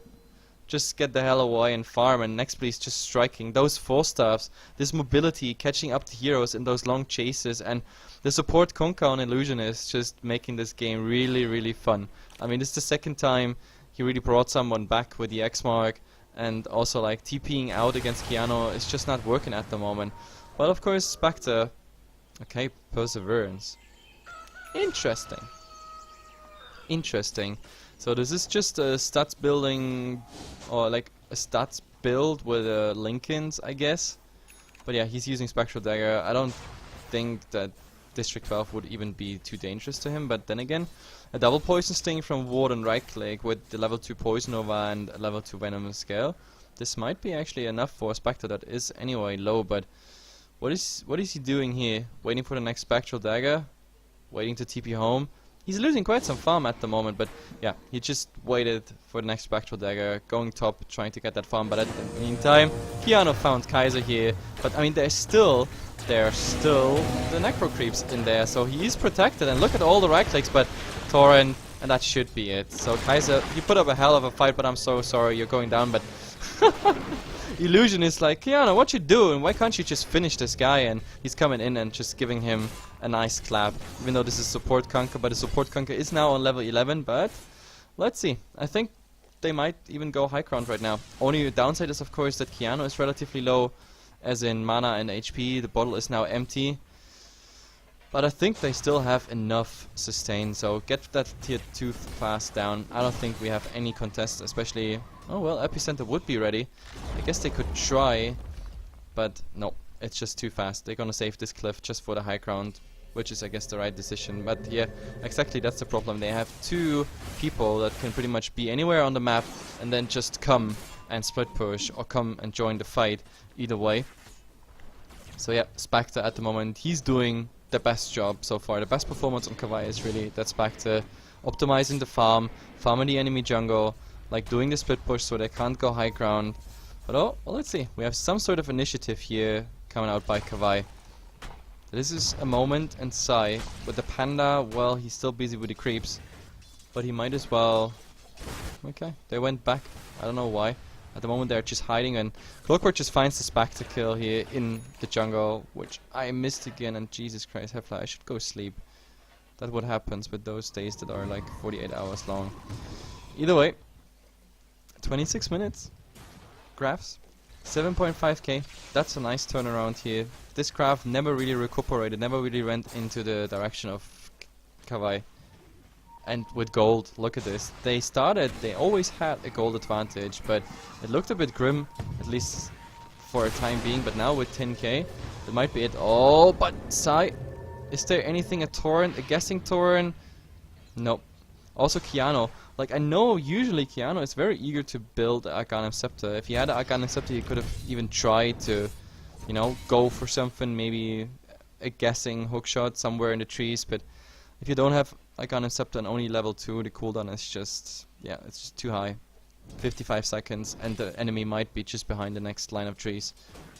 A: Just get the hell away and farm. And neXt please just striking. Those 4 staffs, this mobility, catching up the heroes in those long chases, and the support Conca on Illusionist just making this game really, really fun. I mean, this is the second time he really brought someone back with the X mark, and also like TPing out against Keanu is just not working at the moment. Well, of course, Spectre. Okay, Perseverance. Interesting. Interesting. So this is just a stats building, or like a stats build with Lincolns, I guess. But yeah, he's using Spectral Dagger. I don't think that District 12 would even be too dangerous to him, but then again, a double poison sting from Ward and right click with the level 2 Poison Nova and a level 2 Venom scale. This might be actually enough for a Spectre that is anyway low, but what is he doing here? Waiting for the next Spectral Dagger? Waiting to TP home? He's losing quite some farm at the moment, but yeah, he just waited for the next Spectral Dagger, going top, trying to get that farm, but at the meantime, Keanu found Kaiser here, but I mean, there's still the Necro Creeps in there, so he is protected, and look at all the right clicks, but Torrent, and that should be it. So Kaiser, you put up a hell of a fight, but I'm so sorry you're going down, but Illusion is like, Keanu, what you doing? Why can't you just finish this guy? And he's coming in and just giving him a nice clap, even though this is support Conquer, but the support Conquer is now on level 11, but let's see. I think they might even go high ground right now. Only downside is of course that Keanu is relatively low, as in mana and HP. The bottle is now empty. But I think they still have enough sustain, so get that tier 2 fast down. I don't think we have any contest, especially... oh well, Epicenter would be ready. I guess they could try, but no, it's just too fast. They're gonna save this cliff just for the high ground, which is I guess the right decision. But yeah, exactly, that's the problem. They have 2 people that can pretty much be anywhere on the map and then just come and split push or come and join the fight either way. So yeah, Spectre at the moment, he's doing the best job so far. The best performance on Kawaii is really that Spectre optimizing the farm, farming the enemy jungle, like doing the split push so they can't go high ground. But oh, well, let's see. We have some sort of initiative here coming out by Kawaii. This is a moment, and Sai with the Panda, well, he's still busy with the creeps, but he might as well... okay, they went back. I don't know why. At the moment they're just hiding, and Clockwork just finds the Spectre kill here in the jungle, which I missed again, and Jesus Christ, Hefla, I should go sleep. That's what happens with those days that are like 48 hours long. Either way, 26 minutes. Graphs. 7.5k. That's a nice turnaround here. This graph never really recuperated, never really went into the direction of Kawaii. And with gold, look at this. They always had a gold advantage, but it looked a bit grim, at least for a time being. But now with 10k, that might be it. Oh, but Sai, is there anything, a torrent, a guessing torrent? Nope. Also Keanu. Like, I know usually Keanu is very eager to build the Arcanum Scepter. If he had an Arcanum Scepter, he could have even tried to, you know, go for something, maybe a guessing hookshot somewhere in the trees. But if you don't have Arcanum Scepter and only level 2, the cooldown is just, yeah, it's just too high. 55 seconds, and the enemy might be just behind the next line of trees.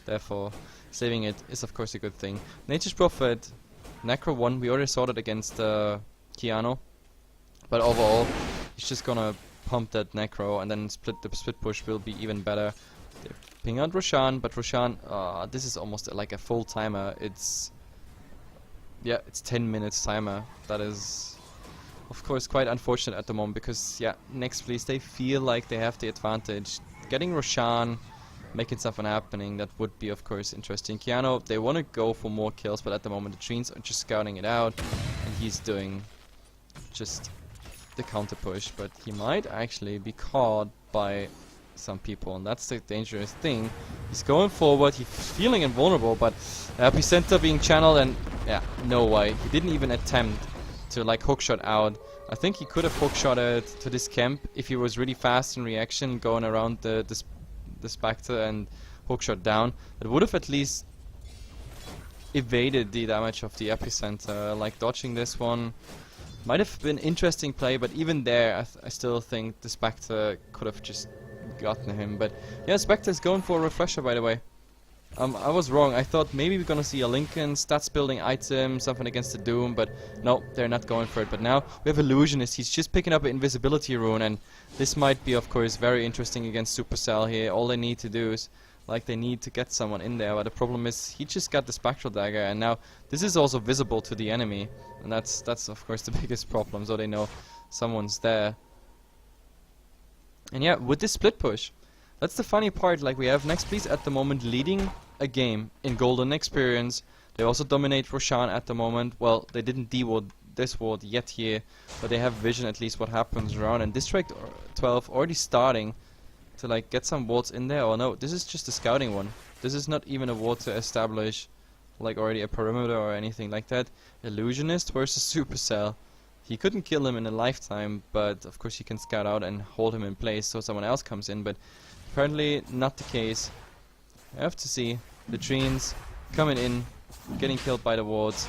A: Therefore, saving it is of course a good thing. Nature's Prophet, Necro 1, we already saw that against Keanu. But overall, he's just gonna pump that Necro, and then the split push will be even better. They ping out Roshan, but Roshan, this is almost like a full timer. It's 10 minutes timer. That is, of course, quite unfortunate at the moment, because yeah, next please, they feel like they have the advantage. Getting Roshan, making something happening, that would be of course interesting. Keanu, they want to go for more kills, but at the moment the Trees are just scouting it out, and he's doing just the counter push, but he might actually be caught by some people, and that's the dangerous thing. He's going forward, he's feeling invulnerable, but Epicenter being channeled, and yeah, no way. He didn't even attempt to like hookshot out. I think he could have hookshotted to this camp if he was really fast in reaction, going around the Spectre and hookshot down. It would have at least evaded the damage of the Epicenter. Like, dodging this one might have been interesting play, but even there, I still think the Spectre could have just gotten him. But yeah, Spectre's going for a refresher, by the way. I was wrong. I thought maybe we're gonna see a Lincoln stats building item, something against the Doom, but no, they're not going for it. But now we have Illusionist. He's just picking up an invisibility rune, and this might be, of course, very interesting against Supercell here. All they need to do is, like, they need to get someone in there, but the problem is he just got the Spectral Dagger, and now this is also visible to the enemy, and that's of course the biggest problem, so they know someone's there. And yeah, with this split push, that's the funny part. Like, we have neXt Please at the moment leading a game in golden experience. They also dominate Roshan at the moment. Well, they didn't de-ward this ward yet here, but they have vision at least what happens around, and District 12 already starting to like get some wards in there. Oh no, this is just a scouting one. This is not even a ward to establish like already a perimeter or anything like that. Illusionist versus Supercell. He couldn't kill him in a lifetime, but of course he can scout out and hold him in place so someone else comes in, but apparently not the case. I have to see the Treens coming in, getting killed by the wards,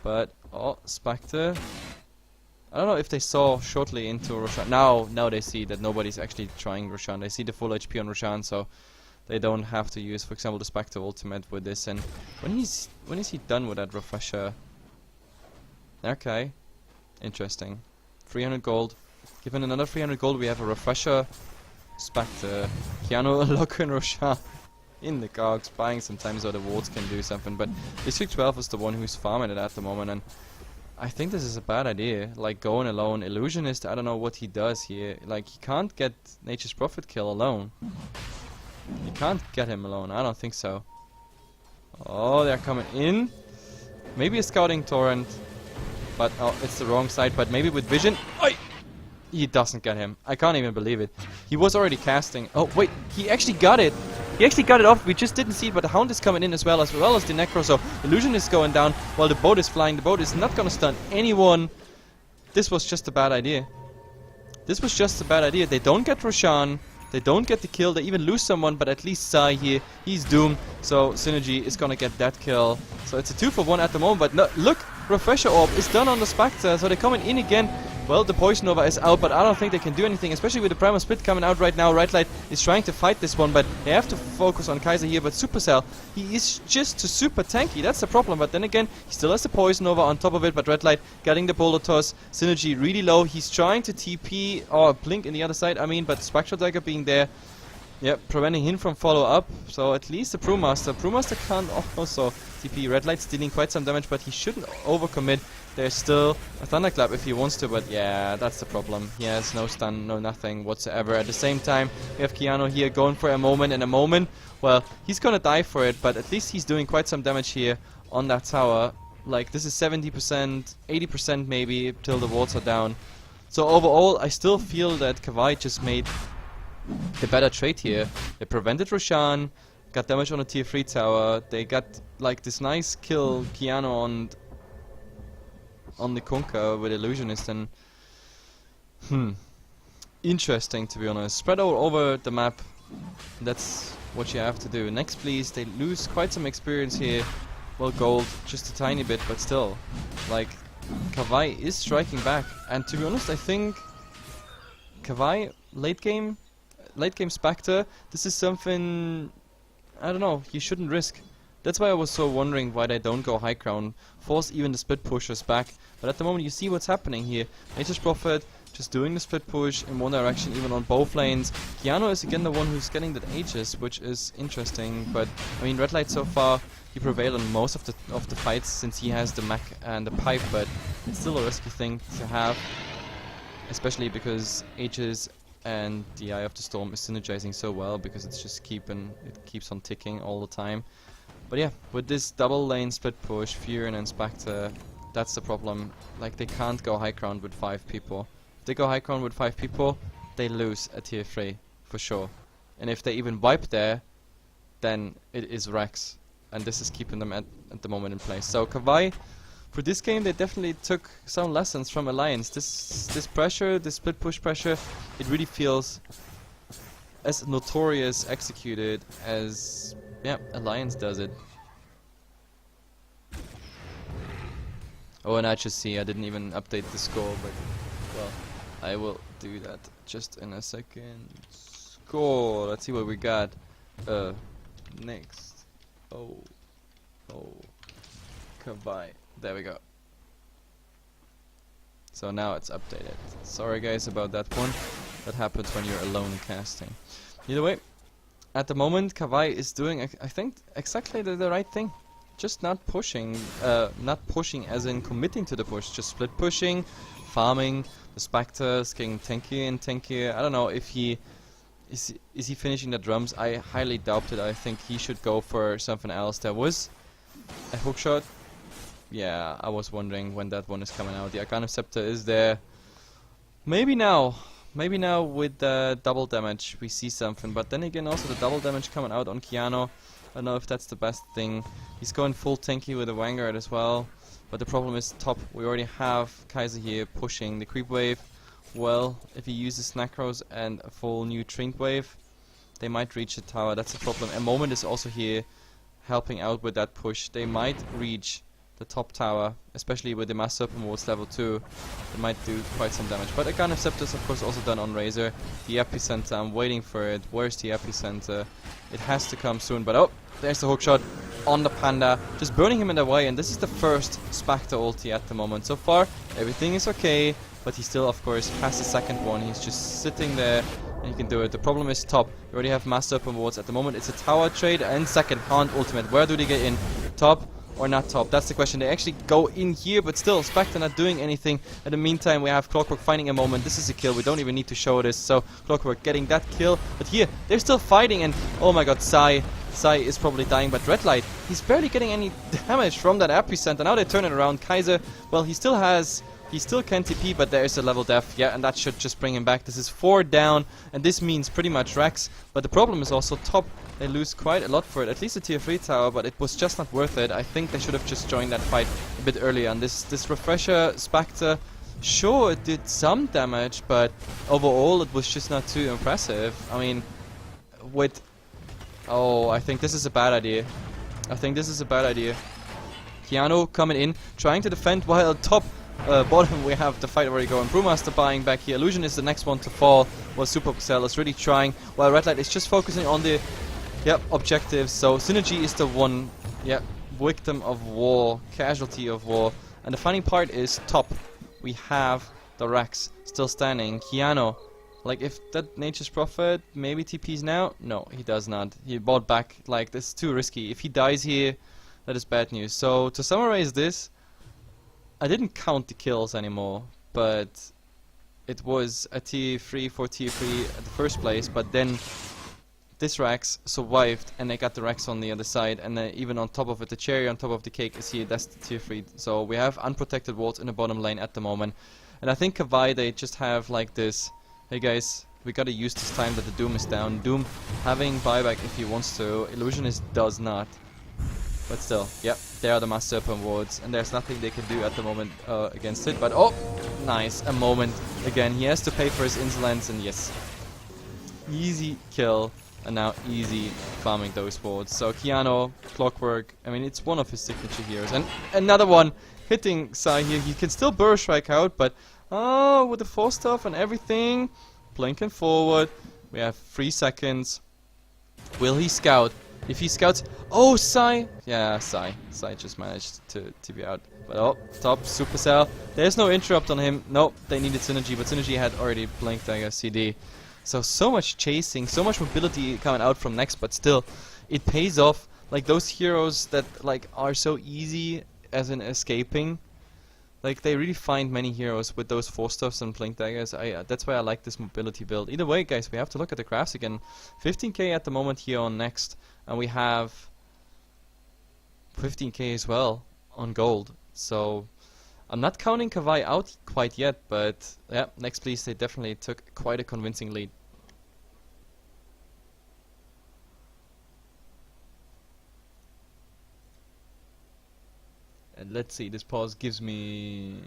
A: but oh, Spectre. I don't know if they saw shortly into Roshan. Now they see that nobody's actually trying Roshan. They see the full HP on Roshan, so they don't have to use, for example, the Spectre ultimate with this. And when is he done with that refresher? Okay, interesting. 300 gold. Given another 300 gold, we have a refresher. Spectre, Keanu, Loco, and Roshan in the cogs, buying sometimes so the wards can do something. But District 12 is the one who's farming it at the moment, and I think this is a bad idea. Like, going alone. Illusionist, I don't know what he does here. Like, he can't get Nature's Prophet kill alone. You can't get him alone. I don't think so. Oh, they're coming in. Maybe a scouting torrent. But, oh, it's the wrong side. But maybe with vision. Oi! He doesn't get him. I can't even believe it. He was already casting. Oh, wait. He actually got it. He actually got it off. We just didn't see it, but the Hound is coming in as well as the Necro. So Illusion is going down while the boat is flying. The boat is not going to stun anyone. This was just a bad idea. This was just a bad idea. They don't get Roshan. They don't get the kill. They even lose someone, but at least Sai here, he's doomed. So Synergy is going to get that kill. So it's a 2-for-1 at the moment. But no, look, Refresher Orb is done on the Spectre. So they're coming in again. Well, the Poison Nova is out, but I don't think they can do anything, especially with the Primal Split coming out right now. Right Light is trying to fight this one, but they have to focus on Kaiser here. But Supercell, he is just too super tanky. That's the problem. But then again, he still has the Poison Nova on top of it. But Red Light getting the Boulder Toss. Synergy really low. He's trying to TP or Blink in the other side, I mean, but Spectral Dagger being there. Yep, preventing him from follow up. So at least the Brewmaster. Brewmaster can't also TP. Red Light's dealing quite some damage, but he shouldn't overcommit. There's still a Thunderclap if he wants to, but yeah, that's the problem. He has no stun, no nothing whatsoever. At the same time, we have Keanu here going for a moment, and a moment, well, he's gonna die for it, but at least he's doing quite some damage here on that tower. Like, this is 70%, 80% maybe, till the wards are down. So overall, I still feel that Kawaii just made the better trade here. They prevented Roshan, got damage on a tier 3 tower, they got like this nice kill Keanu on the Kunkka with Illusionist, and interesting, to be honest. Spread all over the map, that's what you have to do. Next please, they lose quite some experience here. Well, gold, just a tiny bit, but still, like, Kawaii is striking back, and to be honest, I think Kawaii late game Spectre, this is something, I don't know, you shouldn't risk. That's why I was so wondering why they don't go high ground, force even the split pushers back. But at the moment you see what's happening here. Nature's Prophet just doing the split push in one direction, even on both lanes. Keanu is again the one who's getting the Aegis, which is interesting. But I mean, Red Light so far, he prevailed on most of the fights since he has the mech and the pipe. But it's still a risky thing to have, especially because Aegis and the Eye of the Storm is synergizing so well, because it's just it keeps on ticking all the time. But yeah, with this double lane split push, Furin and Spectre, that's the problem. Like, they can't go high ground with 5 people. If they go high ground with 5 people, they lose at tier 3, for sure. And if they even wipe there, then it is Rex. And this is keeping them at the moment in place. So Kawaii, for this game, they definitely took some lessons from Alliance. This pressure, this split push pressure, it really feels as notorious executed as, yeah, Alliance does it. Oh, and I just see, I didn't even update the score, but, well, I will do that just in a second. Score, let's see what we got. Next. Oh, Kawaii. There we go. So now it's updated. Sorry guys about that one. That happens when you're alone casting. Either way, at the moment Kawaii is doing, I think, exactly the right thing. Just not pushing as in committing to the push, just split pushing, farming, the Spectres getting tankier and tankier. I don't know if he is he finishing the drums. I highly doubt it. I think he should go for something else. There was a hookshot. Yeah, I was wondering when that one is coming out. The Arcana Scepter is there. Maybe now with the double damage we see something, but then again also the double damage coming out on Keanu. I don't know if that's the best thing. He's going full tanky with the Vanguard as well, but the problem is top. We already have Kaiser here pushing the creep wave. Well, if he uses Necros and a full new Trinket wave, they might reach the tower. That's the problem. A Moment is also here helping out with that push. They might reach the top tower, especially with the Mass Serpent Wards level 2. It might do quite some damage. But Arcana Scepter is of course also done on Razor. The epicenter, I'm waiting for it. Where's the epicenter? It has to come soon, but oh, there's the hookshot on the Panda, just burning him in the way, and this is the first Spectre ulti at the moment. So far, everything is okay, but he still, of course, has the second one. He's just sitting there, and he can do it. The problem is top. You already have Mass Serpent Wards. At the moment, it's a tower trade and second Haunt ultimate. Where do they get in? Top or not top? That's the question. They actually go in here, but still, Spectre not doing anything. In the meantime, we have Clockwork finding a Moment. This is a kill. We don't even need to show this. So, Clockwork getting that kill. But here, they're still fighting, and oh my god, Sai is probably dying, but Red Light, he's barely getting any damage from that epicenter. Now they turn it around. Kaiser, well, he still can TP, but there is a level death. Yeah, and that should just bring him back. This is 4 down, and this means pretty much Rex. But the problem is also top. They lose quite a lot for it. At least a tier 3 tower, but it was just not worth it. I think they should have just joined that fight a bit earlier. And this Refresher Spectre, sure, it did some damage, but overall it was just not too impressive. I mean, with... Oh, I think this is a bad idea. Keanu coming in, trying to defend, while top bottom we have the fight already going. Brewmaster buying back here. Illusion is the next one to fall. Well, Supercell is really trying, while Red Light is just focusing on the objectives. So Synergy is the one victim of war, casualty of war. And the funny part is top. We have the Rex still standing. Keanu Like, if that Nature's Prophet maybe TPs now? No, he does not. He bought back. Like, this is too risky. If he dies here, that is bad news. So, to summarize this, I didn't count the kills anymore, but it was a tier 3 for tier 3 at the first place, but then this Rex survived, and they got the Rex on the other side, and even on top of it, the cherry on top of the cake is here. That's the tier 3. So, we have unprotected wards in the bottom lane at the moment. And I think Kawaii, they just have like this, hey guys, we gotta use this time that the Doom is down. Doom having buyback if he wants to, Illusionist does not. But still, yep, they are the Master Serpent wards, and there's nothing they can do at the moment against it. But oh, nice, a moment. Again, he has to pay for his insolence, and yes, easy kill, and now easy farming those wards. So Keanu, Clockwork, I mean, it's one of his signature heroes. And another one hitting Sai here. He can still Burrow Strike out, but oh, with the 4 stuff and everything, blinking forward. We have 3 seconds. Will he scout? If he scouts, oh, Sai! Yeah, Sai just managed to be out. But oh, top Supercell. There's no interrupt on him. Nope, they needed Synergy, but Synergy had already blinked, I guess, CD. So much chasing, so much mobility coming out from neXt, but still, it pays off. Like, those heroes that, like, are so easy as in escaping. Like, they really find many heroes with those 4 stuffs and blink daggers. That's why I like this mobility build. Either way, guys, we have to look at the graphs again. 15k at the moment here on neXt, and we have 15k as well on gold. So, I'm not counting Kawaii out quite yet, but yeah, neXt please, they definitely took quite a convincing lead. And let's see, this pause gives me...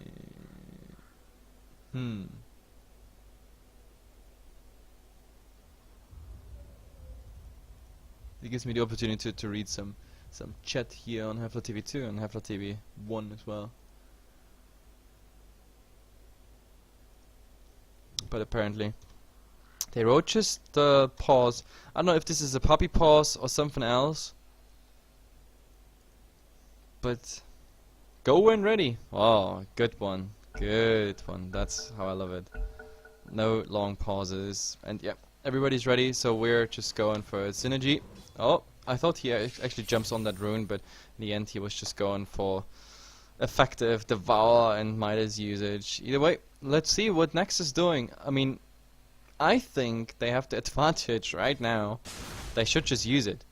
A: It gives me the opportunity to read some chat here on HeflaTV 2 and HeflaTV 1 as well. But apparently they wrote just pause. I don't know if this is a puppy pause or something else. But go when ready. Oh, good one. Good one. That's how I love it. No long pauses. And yeah, everybody's ready, so we're just going for Synergy. Oh, I thought he actually jumps on that rune, but in the end he was just going for effective Devour and Midas usage. Either way, let's see what neXt is doing. I mean, I think they have the advantage right now. They should just use it.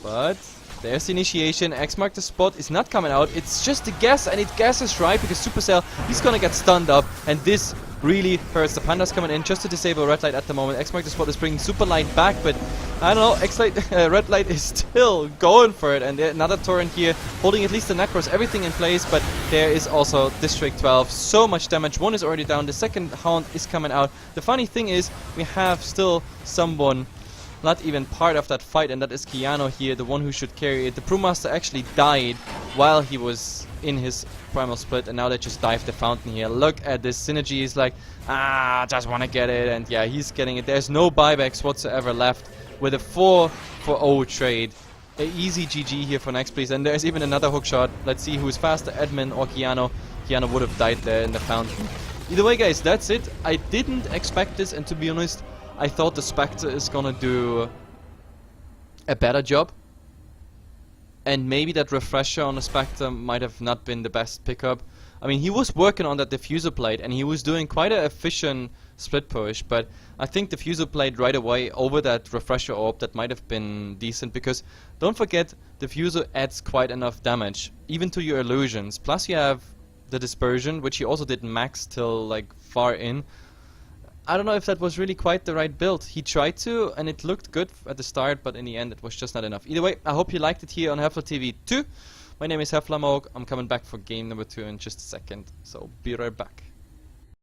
A: But there's the initiation. X mark the spot is not coming out. It's just a guess, and it guesses right because Supercell, he's gonna get stunned up, and this really hurts. The Panda's coming in just to disable Red Light at the moment. X mark the spot is bringing Super Light back, but I don't know. Red Light is still going for it, and another torrent here holding at least the Necros, everything in place. But there is also District 12. So much damage. One is already down. The second Hound is coming out. The funny thing is, we have still someone not even part of that fight, and that is Keanu here, the one who should carry it. The Brewmaster actually died while he was in his primal split, and now they just dive the fountain here. Look at this Synergy. He's like, just wanna get it, and yeah, he's getting it. There's no buybacks whatsoever left with a 4-for-0 trade. A easy GG here for neXt please, and there's even another hook shot. Let's see who's faster, Edmund or Keanu. Keanu would have died there in the fountain. Either way, guys, that's it. I didn't expect this, and to be honest, I thought the Spectre is gonna do a better job. And maybe that refresher on the Spectre might have not been the best pickup. I mean, he was working on that diffuser plate, and he was doing quite an efficient split push, but I think diffuser plate right away over that refresher orb, that might have been decent, because don't forget, diffuser adds quite enough damage, even to your illusions. Plus you have the dispersion, which he also did max till like far in. I don't know if that was really quite the right build. He tried to, and it looked good at the start, but in the end it was just not enough. Either way, I hope you liked it here on HeflaTV 2. My name is HeflaMog. I'm coming back for game number 2 in just a second, so be right back.